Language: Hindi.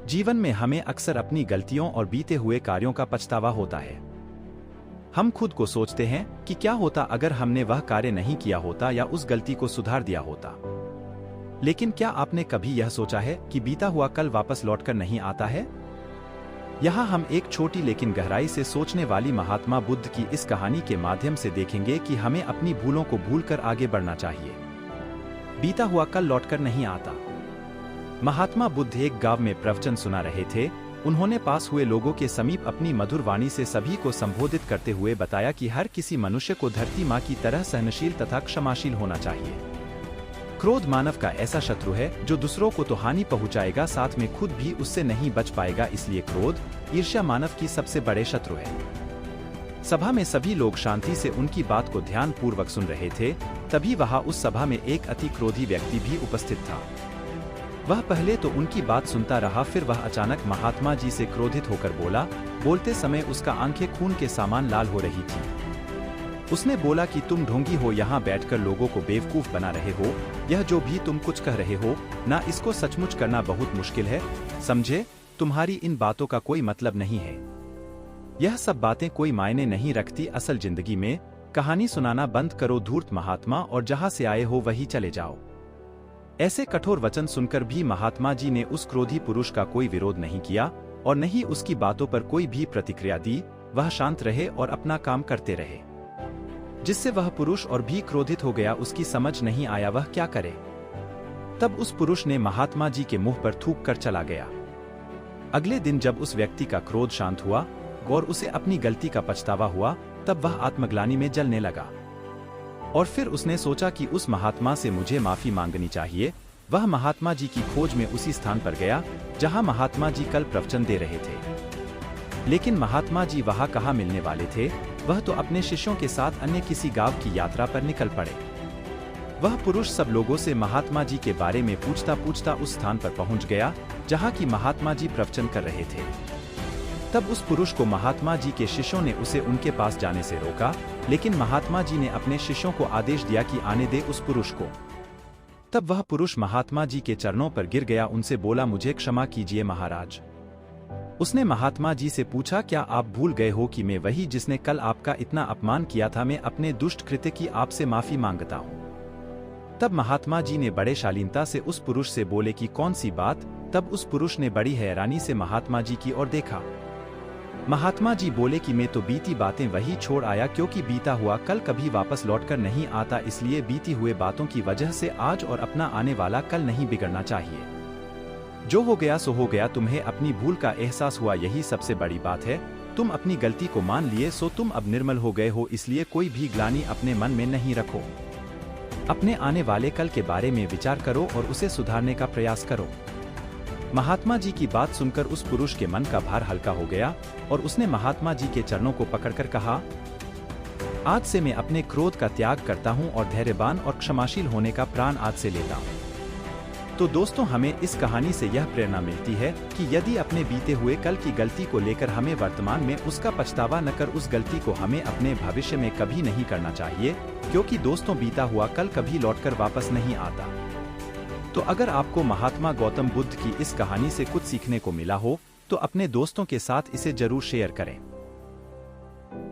जीवन में हमें अक्सर अपनी गलतियों और बीते हुए कार्यों का पछतावा होता है। हम खुद को सोचते हैं कि क्या होता अगर हमने वह कार्य नहीं किया होता या उस गलती को सुधार दिया होता। लेकिन क्या आपने कभी यह सोचा है कि बीता हुआ कल वापस लौटकर नहीं आता है? यहाँ हम एक छोटी लेकिन गहराई से सोचने वाली महात्मा बुद्ध की इस कहानी के माध्यम से देखेंगे कि हमें अपनी भूलों को भूलकर आगे बढ़ना चाहिए। बीता हुआ कल लौटकर नहीं आता। महात्मा बुद्ध एक गांव में प्रवचन सुना रहे थे। उन्होंने पास हुए लोगों के समीप अपनी मधुर वाणी से सभी को संबोधित करते हुए बताया कि हर किसी मनुष्य को धरती माँ की तरह सहनशील तथा क्षमाशील होना चाहिए। क्रोध मानव का ऐसा शत्रु है जो दूसरों को तो हानि पहुंचाएगा, साथ में खुद भी उससे नहीं बच पाएगा। इसलिए क्रोध, ईर्ष्या मानव की सबसे बड़े शत्रु है। सभा में सभी लोग शांति से उनकी बात को ध्यान पूर्वक सुन रहे थे। तभी वहां उस सभा में एक अति क्रोधी व्यक्ति भी उपस्थित था। वह पहले तो उनकी बात सुनता रहा, फिर वह अचानक महात्मा जी से क्रोधित होकर बोला। बोलते समय उसका आंखें खून के समान लाल हो रही थी। उसने बोला कि तुम ढोंगी हो, यहाँ बैठकर लोगों को बेवकूफ बना रहे हो। यह जो भी तुम कुछ कह रहे हो ना, इसको सचमुच करना बहुत मुश्किल है। समझे, तुम्हारी इन बातों का कोई मतलब नहीं है। यह सब बातें कोई मायने नहीं रखती असल जिंदगी में। कहानी सुनाना बंद करो धूर्त महात्मा, और जहाँ से आए हो वही चले जाओ। ऐसे कठोर वचन सुनकर भी महात्मा जी ने उस क्रोधी पुरुष का कोई विरोध नहीं किया और न ही उसकी बातों पर कोई भी प्रतिक्रिया दी। वह शांत रहे और अपना काम करते रहे, जिससे वह पुरुष और भी क्रोधित हो गया। उसकी समझ नहीं आया वह क्या करे। तब उस पुरुष ने महात्मा जी के मुंह पर थूक कर चला गया। अगले दिन जब उस व्यक्ति का क्रोध शांत हुआ और उसे अपनी गलती का पछतावा हुआ, तब वह आत्मग्लानि में जलने लगा। और फिर उसने सोचा कि उस महात्मा से मुझे माफी मांगनी चाहिए। वह महात्मा जी की खोज में उसी स्थान पर गया जहां महात्मा जी कल प्रवचन दे रहे थे। लेकिन महात्मा जी वहां कहाँ मिलने वाले थे। वह तो अपने शिष्यों के साथ अन्य किसी गांव की यात्रा पर निकल पड़े। वह पुरुष सब लोगों से महात्मा जी के बारे में पूछता पूछता उस स्थान पर पहुंच गया जहां की महात्मा जी प्रवचन कर रहे थे। तब उस पुरुष को महात्मा जी के शिष्यों ने उसे उनके पास जाने से रोका, लेकिन महात्मा जी ने अपने शिष्यों को आदेश दिया कि आने दे उस पुरुष को। तब वह पुरुष महात्मा जी के चरणों पर गिर गया, उनसे बोला, मुझे क्षमा कीजिए महाराज। उसने महात्मा जी से पूछा, क्या आप भूल गए हो कि मैं वही जिसने कल आपका इतना अपमान किया था? मैं अपने दुष्ट कृत्य की आपसे माफी मांगता हूँ। तब महात्मा जी ने बड़े शालीनता से उस पुरुष से बोले कि कौन सी बात? तब उस पुरुष ने बड़ी हैरानी से महात्मा जी की ओर देखा। महात्मा जी बोले कि मैं तो बीती बातें वही छोड़ आया, क्योंकि बीता हुआ कल कभी वापस लौटकर नहीं आता। इसलिए बीती हुए बातों की वजह से आज और अपना आने वाला कल नहीं बिगड़ना चाहिए। जो हो गया सो हो गया। तुम्हें अपनी भूल का एहसास हुआ, यही सबसे बड़ी बात है। तुम अपनी गलती को मान लिए, सो तुम अब निर्मल हो गए हो। इसलिए कोई भी ग्लानि अपने मन में नहीं रखो। अपने आने वाले कल के बारे में विचार करो और उसे सुधारने का प्रयास करो। महात्मा जी की बात सुनकर उस पुरुष के मन का भार हल्का हो गया और उसने महात्मा जी के चरणों को पकड़कर कहा, आज से मैं अपने क्रोध का त्याग करता हूं और धैर्यवान और क्षमाशील होने का प्रण आज से लेता हूं। तो दोस्तों, हमें इस कहानी से यह प्रेरणा मिलती है कि यदि अपने बीते हुए कल की गलती को लेकर हमें वर्तमान में उसका पछतावा न कर, उस गलती को हमें अपने भविष्य में कभी नहीं करना चाहिए। क्योंकि दोस्तों, बीता हुआ कल कभी लौटकर वापस नहीं आता। तो अगर आपको महात्मा गौतम बुद्ध की इस कहानी से कुछ सीखने को मिला हो तो अपने दोस्तों के साथ इसे जरूर शेयर करें।